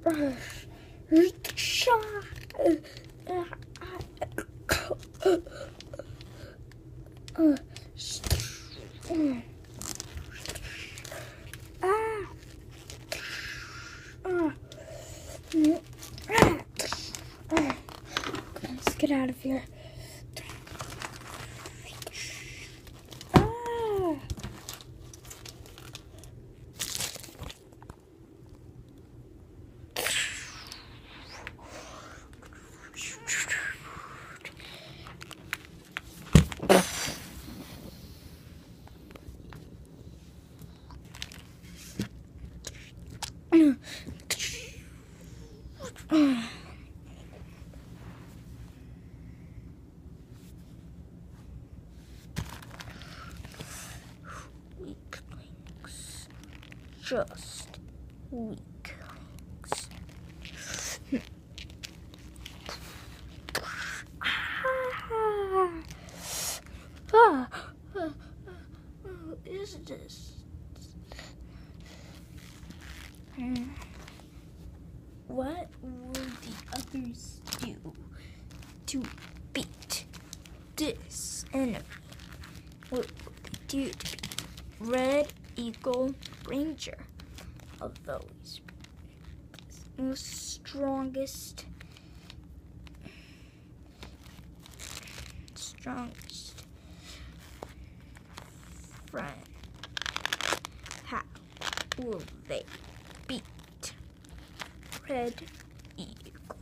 Let's get out of here. Weaklings. Just weaklings. Who is this? What will the others do to beat this enemy? What will they do to beat Red Eagle Ranger? Although he's the most strongest friend. How will they beat Red Eagle?